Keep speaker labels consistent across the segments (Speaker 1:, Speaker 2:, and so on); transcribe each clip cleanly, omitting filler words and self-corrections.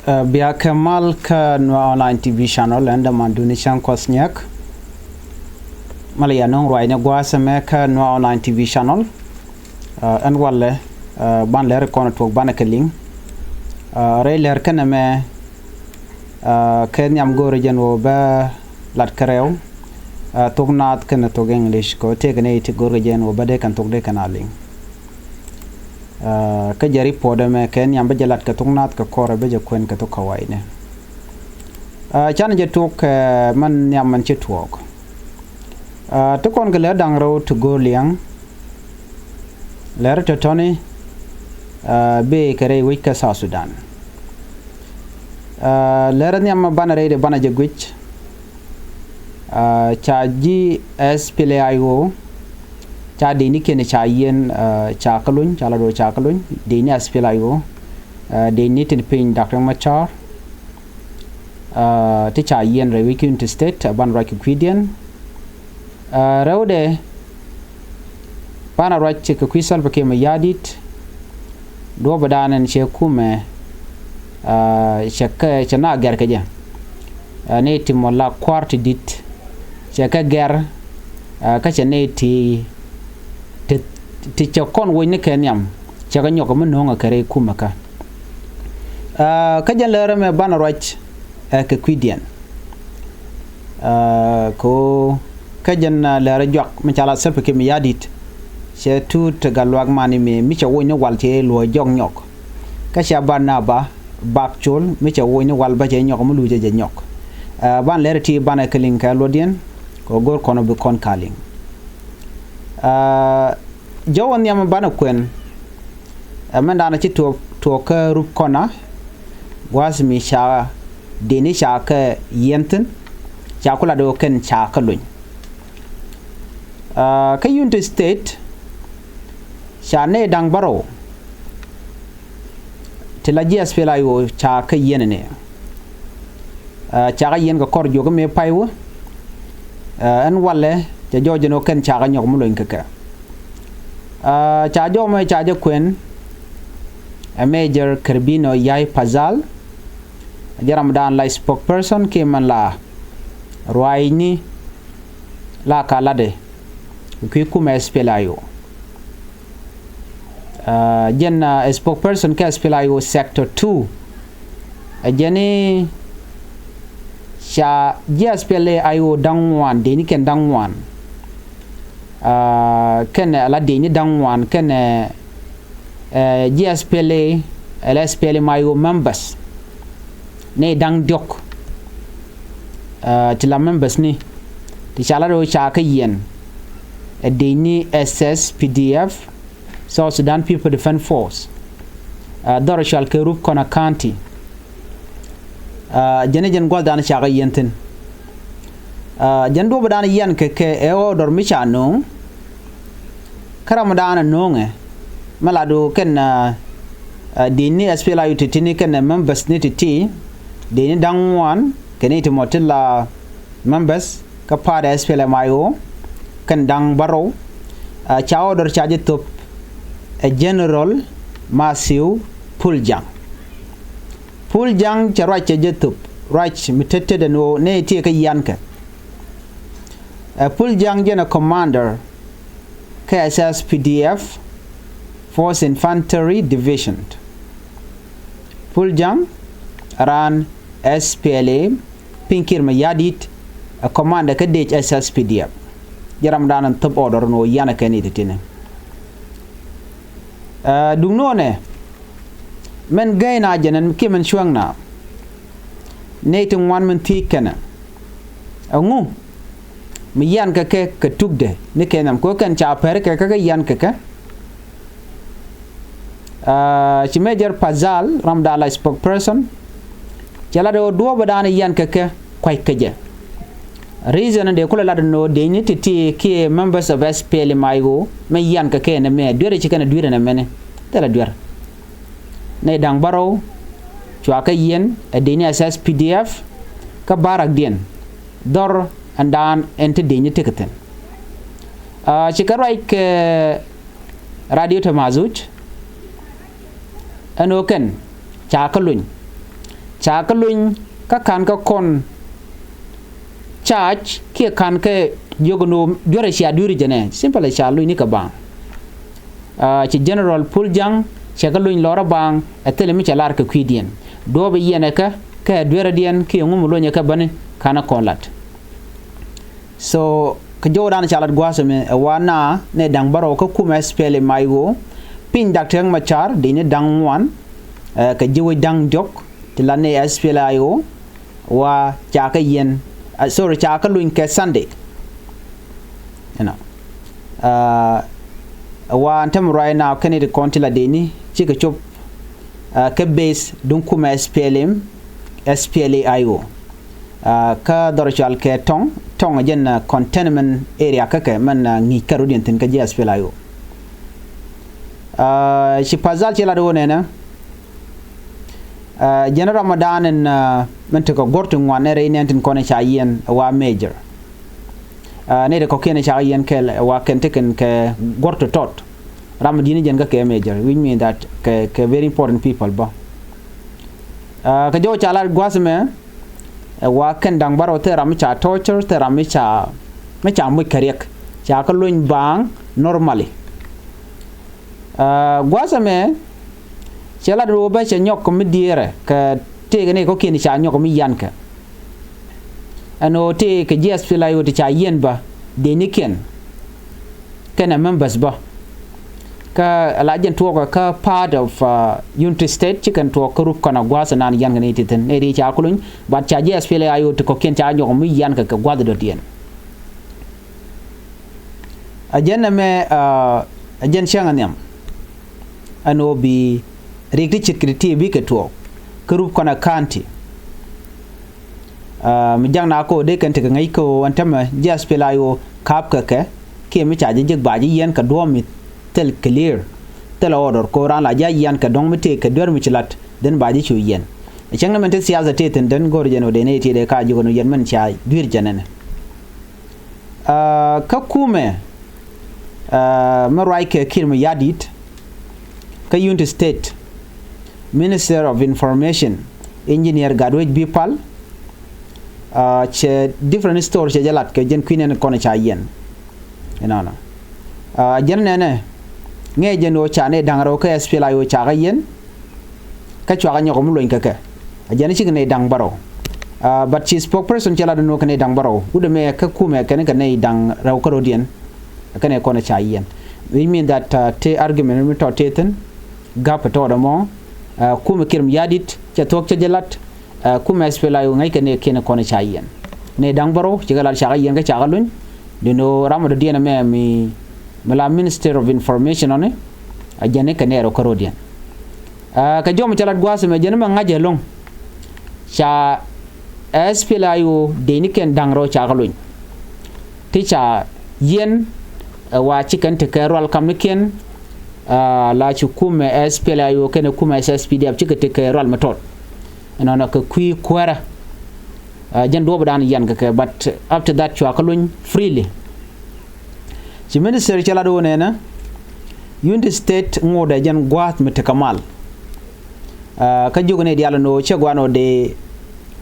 Speaker 1: Bia Kemal ka Nuer online TV channel and manduni chan kosnyak Malaya nong roi ne gwasa me ka Nuer online TV channel and walle ban ler kono tok banakeling re ler kana me ken yam gore jen wo ba lat karew tok nat kana tok English ko tegne ti gore jen wo ba de kan tok de kanaling ka jari poda me ken yam ba jalat ka tok nat ka kore be je kwen ka to kawai ne chan je tok man yam man che tok to kon ga le dang ro to go liang ler to toni be kare wi ka sa Sudan ler nyam bana re de bana je gwich cha ji SPLA-IO cha de ni ken cha yen cha kalun cha la do cha kalun de ni SPLA-IO de ni tin pin Dr. Machar ti cha yen re wi kin state ban ra ki kwidian rewde bana ra ci ka kwisal ba ke mayrdit do badanan che kume shakka chana gar ka ja ne ti molla kwart dit shakka gar ka chane ti chakon wo ne kenyam chaka nyoko mun honga kare kuma ka jan lere me bana rach ka kwidian ko ka jan lere jok me chala self ke mayrdit she tut galwag mani me mi cha wo ne walte lo jong nyok ka sha bana ba bak chol mi cha wo ne wal ba je nyok mu lu je nyok ban lere ti bana kelin ka lodien ko gor kono be kon kaling jawon yam bana kwen men dana ci to ka rup kona was mi sha deni sha ka yenten sha kula do ken sha ka luñ ka United State sha ne dang baro tela ji SPLA-IO sha ka yenene sha ka yen ga kor jogo me paywo an walle ja jojo no ken sha ka nyok mu luñ ka cha jo me cha jo kwen a major Karbino yai pazal jaram dan la spokesperson ke man la roini la kalade ku kuma SPLA-IO jen spokesperson ke SPLA-IO sector 2 jeni cha SPLA-IO dangwan deni ken dangwan ken la deni dangwan ken SPLA SPLA-IO members ne dang diok ti la members ni ti chala do cha ka yen deni SSPDF South Sudan People Defense Force dor shal ke rup kona county jene jen gol dan cha ka yenten jen do badan yen ke e o dor mi cha no karam dana nonge malado ken dini SPLA-IO tini ken members ni titi dini dangwan ken iti motilla members ka pada SPLA-IO ken dang baro cha order charge top a general Masiu Puljang cha right je top right mitete de no ne ti ka yanka Puljang jena commander KSSPDF Force Infantry Division Puljang ran SPLA Pinkir Mayrdit a commander ka de SSPDF jaram danan top order no yana kani titine dungnone men gaina jenen kimen shuangna netin wan men tikana angu mi yan ka ke tugde ne kenam ko kan cha per ka yan ka ci major pazal ramdala spokesperson chala do badana yan ka kwai kaje reason de kula lad no de ni titi ki members of SPLA-IO me yan ka ne me dure ci kana dure na mene tela dure ne dang baro chwa ka yen de ni SSPDF ka barak dien dor andan ente de ni teketen ci ka ke radio tamazuch ano ken cha ka luñ cha ka luñ ka kan ka kon charge ke kan ke yogono jore sha duri jene simple sha luñ ni ka bang ci general puljang cha ka luñ lora bang atele mi cha lar ka kwidien do be yene ka dwera dien ke ngum lo nya ka bane kana konlat so ka jodan chalat gwasame wana ne dang baro ka kuma SPLA-IO pin dakteng machar dine dang wan ka jiwi dang jok tilane SPLA-IO wa cha ka yen sorry cha ka luñ ke Sunday you know wa antem right now kanidi kontila deni ci ka chop ka base dun kuma SPLA-IO ka dorchal ke tong jen containment area ka ke man ngi karudin tin ka SPLA-IO ci pazal ci la do nena jen Ramadan en man to ko gortu ngwane re nentin kono cha yen wa major ne de ko kene cha yen ke wa kente ken ke gortu tot Ramadan jen ka ke major which mean that ke very important people ba ka jo cha la gwasme wa ken dang baro te ram cha torture te ram cha me cha mu karek cha ka luñ bang normally gwasme chala do ba cha nyok mi diere ka te ne ko ken cha nyok mi yan ka ano te ke SPLA-IO te cha yen ba de ni ken members ba ka alajen to ka part of United States chicken to group kana gwasa nan yan ne titen ne ri cha kulun ba cha SPLA-IO to ko ken cha nyok mi yan ka gwada do tien ajen me ajen shanganyam ano bi rikti chikiti bi ke to group kana county mi jang na ko de kan te ngai ko antama SPLA-IO kap ka ke mi cha je ba ji yan ka do mi tel clear tel order ko ran la ja yan ka dong mi te ka dor mi chilat den ba ji chu yen chang men te siyaza te ten den gor jeno de ne te de ka ji gono yen men cha dur janene ka kume marai ke kiir mayrdit ka United State Minister of Information Engineer Gadwej Bipal che different store che jalat ke jen kwinen kono cha yen enana jen nene nge jeno cha ne dangro ka SPLA-IO cha ga yen ka chwa ga nyoko mulo inka jen chi ne dang baro but she spokesperson chala no ka ne dang baro ude me ka kume ka ne dang raw ko rodien ka ne kono cha yen we mean that te argument mi to teten gap to do mo kume kiir mayrdit cha tok cha jalat kuma SPLA-IO ngai kene kono cha yen ne dang baro ci galal cha yen ga cha galun dino ramado diena me mi mala Minister of Information one ajane kene ro korodian ka jom chalat gwase me jene ma ngaje long cha SPLA-IO deni ken dangro cha galun ti cha yen wa chicken te kerol kamiken la ci kuma SPLA-IO kene kuma SSPDF ci te kerol matot enana ka kui kwara jan do badan yan ka but after that chwa kalun freely ci minister chala do nena United State ngoda jan gwat metakamal ka jogone diala no chegwano de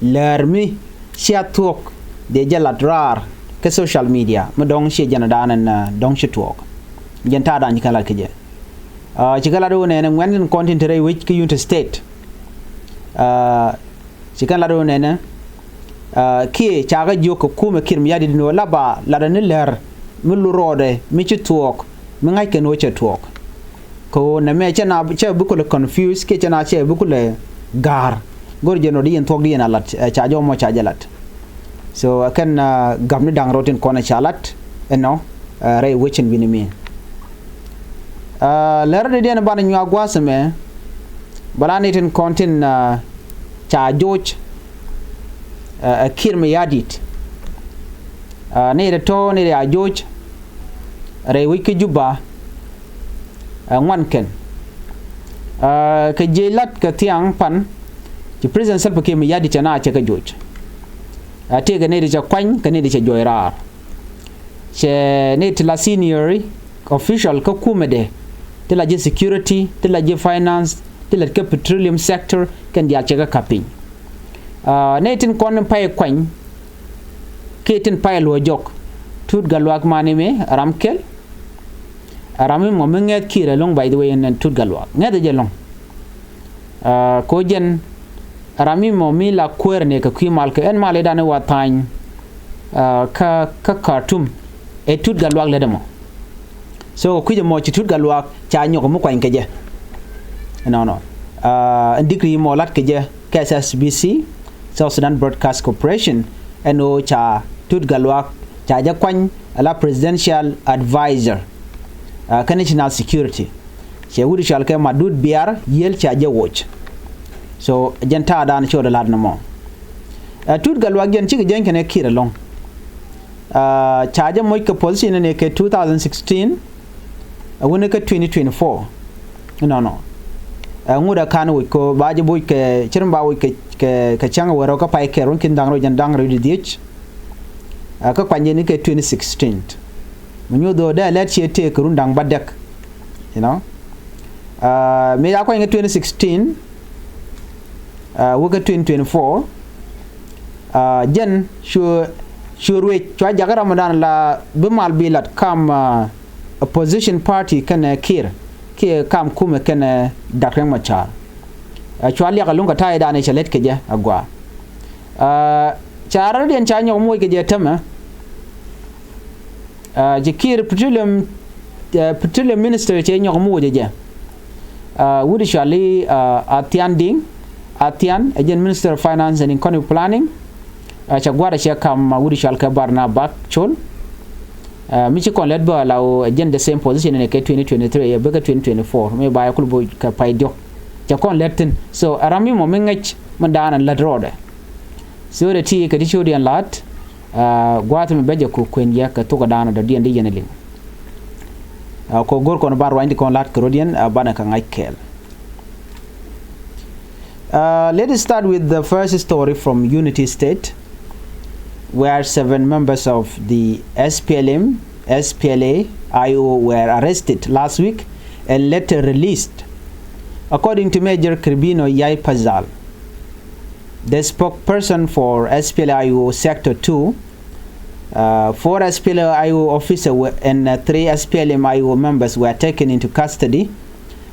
Speaker 1: lermi chatok de jalat rar ka social media ma dong she jana danan dong she tok jan ta dan kala keje ci kala do nena ngwan content re which ka United State cikan la do nena ki chaga joko kuma kiir mayrdit no laba la da ne ler mi lu rode mi ci tok mi ngai ken wo ci tok ko na me ci na ci bu ko confuse ke ci na ci bu ko le gar gor jeno di en tok di en alat cha jo mo cha jalat so kan gamni dang rotin ko na chalat no ray wichin binimi ler de den ban nywa gwasme balani tin kontin cha George kiir mayrdit ne de to ne ya George re wiki juba ngwan ken ka jelat ka tiang pan ci president Salva Kiir mayrdit na cha ka George ate ga ne de cha kwany ka ne de cha joyrar che ne tla senior official ka kumede tla je security tla je finance tla ka petroleum sector kan dia cha ka kaping netin kon pay kuany ketin pay lo jok tut galwak manime ramkel arami mo menget kira long by the way en tut galwak ngede je long ko jen arami mo mi la kwerne ka kwimal ke en male dane watany ka Khartoum e tut galwak le demo so kuje mo ci tut galwak cha nyoko mo kwany keje no degree mo lat keje KSSBC South Sudan Broadcast Corporation eno cha tut galwak cha ja kwany ala presidential advisor national security che wuri shal ke madud biar yel cha ja watch so jenta dan cho da lad na mo tut galwak gen ci gen kene kira long cha ja mo ke position ne ke 2016 wona ke 2024 no nguda kan wi ko baaje boy ke chirmba wi ke changa waro ka pai ke ron kin dangro jan dangro di dich ka kwanje ni ke 2016 munyo do da let che te kurun dang badek you know me ya ko 2016 wo ka 2024 jen shurwe chwa jaga ramadan la bimal bilat kam opposition party kana kiir ke kam kume kana dakreng machar chwali ya kalunga tai dane chalet keje agwa charar den chanyo moy keje tama jikir petroleum minister che nyo mo je wudi shali atian agent minister of finance and economic planning chagwara che kam wudi shal ka barna bak chol mi ci kon let ba law agent the same position in 2023 ya bega 2024 me ba yakul bo ka paydo ja kon letten so arami mo mengach mandana la rode so the ti ka di chodi an lat gwatu me beje ko kwen ya ka to ga dana da di ande yeneling ko gor kon bar wandi kon lat krodian bana ka ngai kel let us start with the first story from Unity State, where 7 members of the SPLA-IO were arrested last week and later released. According to Major Kirbino Yai Pazal, the spokesperson for SPLA-IO Sector 2, 4 SPLA-IO officers and 3 SPLA-IO members were taken into custody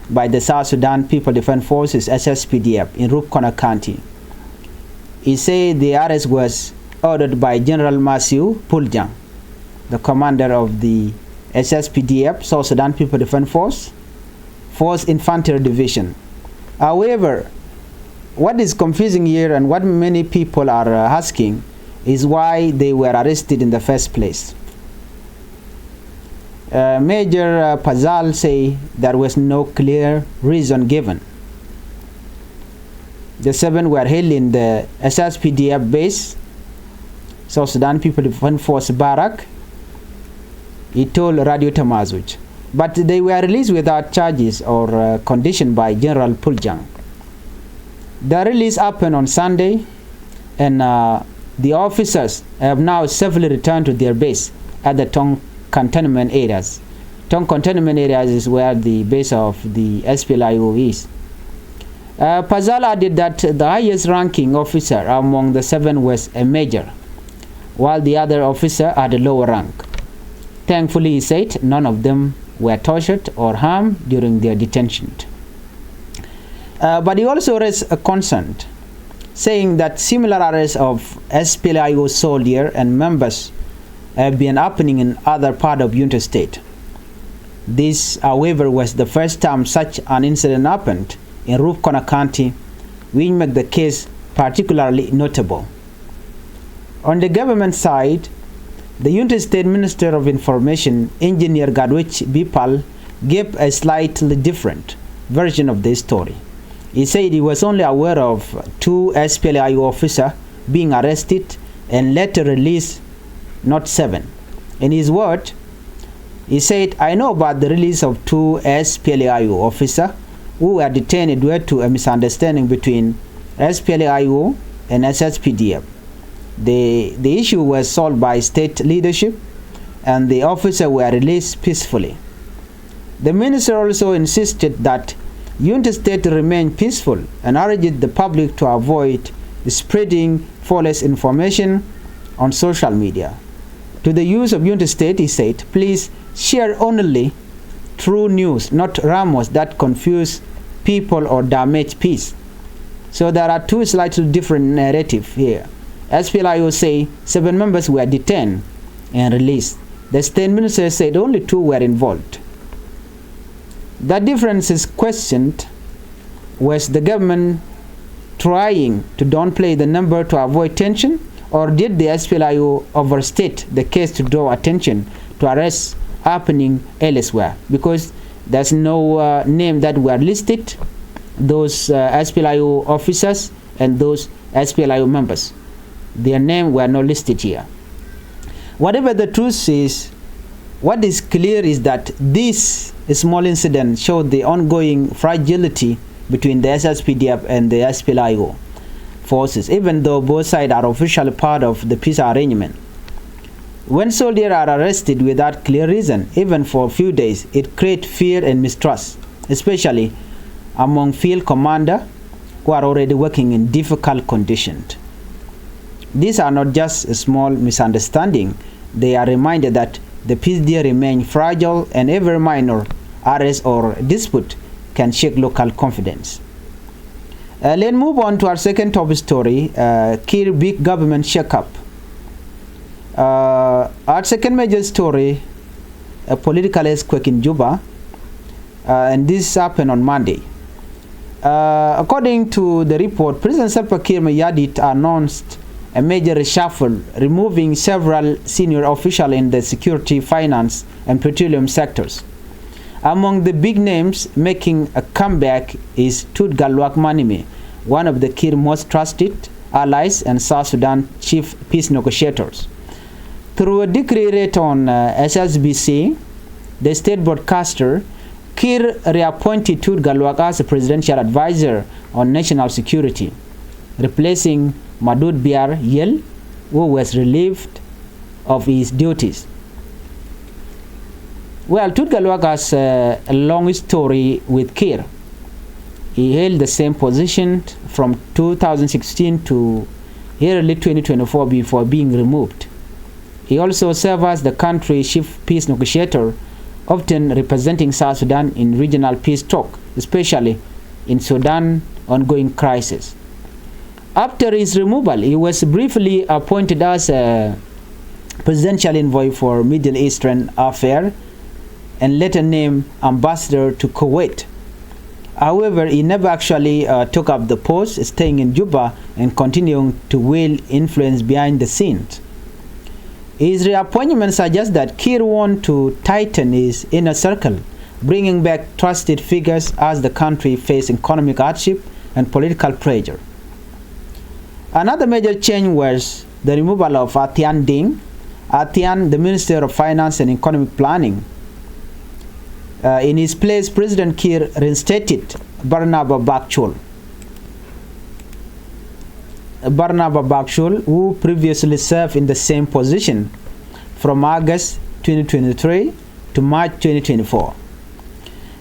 Speaker 1: by the South Sudan People Defense Forces SSPDF in Rupkona County. He said the arrest was ordered by General Masiu Puljang, the commander of the SSPDF, South Sudan People Defense Force, 4th Infantry Division. However, what is confusing here and what many people are asking is why they were arrested in the first place. Major Pazal say there was no clear reason given. The 7 were held in the SSPDF base, South Sudan People Defense Force Barak, he told Radio Tamazuj. But they were released without charges or condition by General Puljang. The release happened on Sunday, and the officers have now safely returned to their base at the Tong Cantonment areas. Tong Cantonment areas is where the base of the SPLA-IO is. Pazal added that the highest ranking officer among the 7 was a major, while the other officer had a lower rank. Thankfully, he said, none of them were tortured or harmed during their detention. But he also raised a concern, saying that similar arrests of SPLA-IO soldiers and members have been happening in other parts of Unity State. This, however, was the first time such an incident happened in Rupkona County, which makes the case particularly notable. On the government side, the Unity State Minister of Information, Engineer Gadwich Bipal, gave a slightly different version of the story. He said he was only aware of 2 SPLA-IO officers being arrested and later released, not 7. In his word, he said, I know about the release of 2 SPLA-IO officers who were detained due to a misunderstanding between SPLA-IO and SSPDF. The issue was solved by state leadership and the officers were released peacefully. The minister also insisted that Unity State remain peaceful and urged the public to avoid spreading false information on social media. To the youth of United States, he said, please share only true news, not rumors that confuse people or damage peace. So there are two slightly different narratives here. SPLA-IO say 7 members were detained and released. The state minister said only 2 were involved. That difference is questioned. Was the government trying to downplay the number to avoid tension, or did the SPLA-IO overstate the case to draw attention to arrests happening elsewhere? Because there's no name that were listed, those SPLA-IO officers and those SPLA-IO members. Their names were not listed here. Whatever the truth is, what is clear is that this small incident showed the ongoing fragility between the SSPDF and the SPLA-IO forces, even though both sides are officially part of the peace arrangement. When soldiers are arrested without clear reason, even for a few days, it creates fear and mistrust, especially among field commanders who are already working in difficult conditions. These are not just a small misunderstanding. They are reminded that the peace deal remains fragile, and every minor arrest or dispute can shake local confidence. Let's move on to our second top story, Kiir big government shakeup. Our second major story, a political earthquake in Juba, and this happened on Monday. According to the report, President Kiir mayrdit announced a major reshuffle, removing several senior officials in the security, finance, and petroleum sectors. Among the big names making a comeback is Tut Galwak Manime, one of the Kiir's most trusted allies and South Sudan chief peace negotiators. Through a decree read on SSBC, the state broadcaster, Kiir reappointed Tut Galwak as a presidential advisor on national security, replacing Madud Biar Yel, who was relieved of his duties. Well, Tut Galwak has a long story with Kiir. He held the same position from 2016 to early 2024 before being removed. He also served as the country's chief peace negotiator, often representing South Sudan in regional peace talk, especially in Sudan's ongoing crisis. After his removal, he was briefly appointed as a presidential envoy for Middle Eastern affairs and later named ambassador to Kuwait. However, he never actually took up the post, staying in Juba and continuing to wield influence behind the scenes. His reappointment suggests that Kiir wants to tighten his inner circle, bringing back trusted figures as the country faces economic hardship and political pressure. Another major change was the removal of Atian Ding. Atian, the Minister of Finance and Economic Planning. In his place, President Kiir reinstated Barnaba Bakchul. Barnaba Bakchul, who previously served in the same position from August 2023 to March 2024.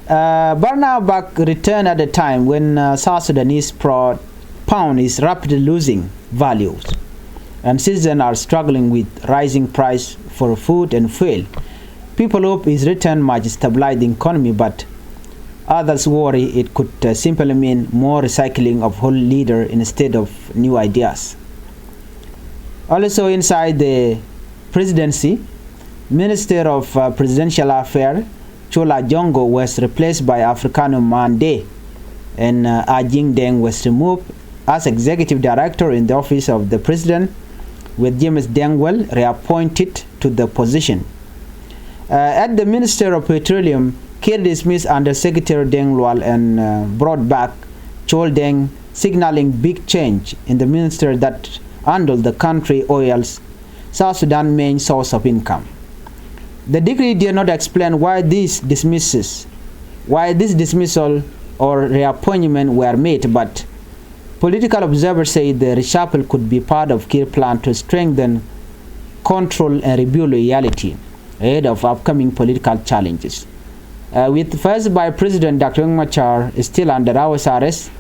Speaker 1: Barnaba returned at a time when South Sudanese pound is rapidly losing values, and citizens are struggling with rising price for food and fuel. People hope his return might stabilize the economy, but others worry it could simply mean more recycling of old leaders instead of new ideas. Also inside the presidency, Minister of Presidential Affairs Chola Jongo was replaced by Africano Mande, and Ajing Deng was removed as Executive Director in the Office of the President, with James Dengwell reappointed to the position. At the Minister of Petroleum, Kiir dismissed Undersecretary Deng Lual and brought back Chol Deng, signaling big change in the minister that handled the country oil's South Sudan main source of income. The decree did not explain why this dismissal or reappointment were made, but political observers say the reshuffle could be part of Kiir's plan to strengthen control and rebuild loyalty ahead of upcoming political challenges. With first by President Dr. Machar still under house arrest,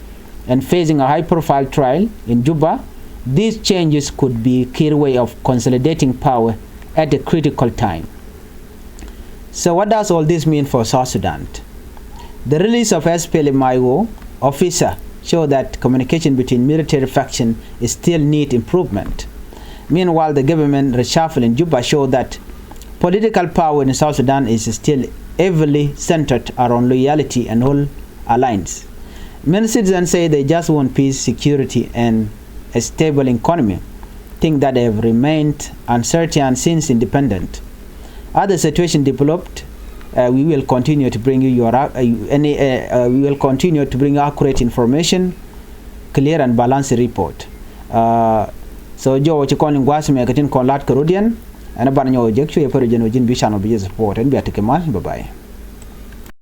Speaker 1: and facing a high-profile trial in Juba, these changes could be a key way of consolidating power at a critical time. So what does all this mean for South Sudan? The release of SPLA-IO officer show that communication between military factions still need improvement. Meanwhile, the government reshuffle in Juba show that political power in South Sudan is still heavily centered around loyalty and whole alliance. Many citizens say they just want peace, security, and a stable economy, things that have remained uncertain since independence. As the situation developed, we will continue to bring you accurate information, clear and balanced report. So jo chikoni ngwasi me katin kon lat karodian ana ban nyo jek chwe pare jeno jin bi channel bi support and bi atike mal bye bye.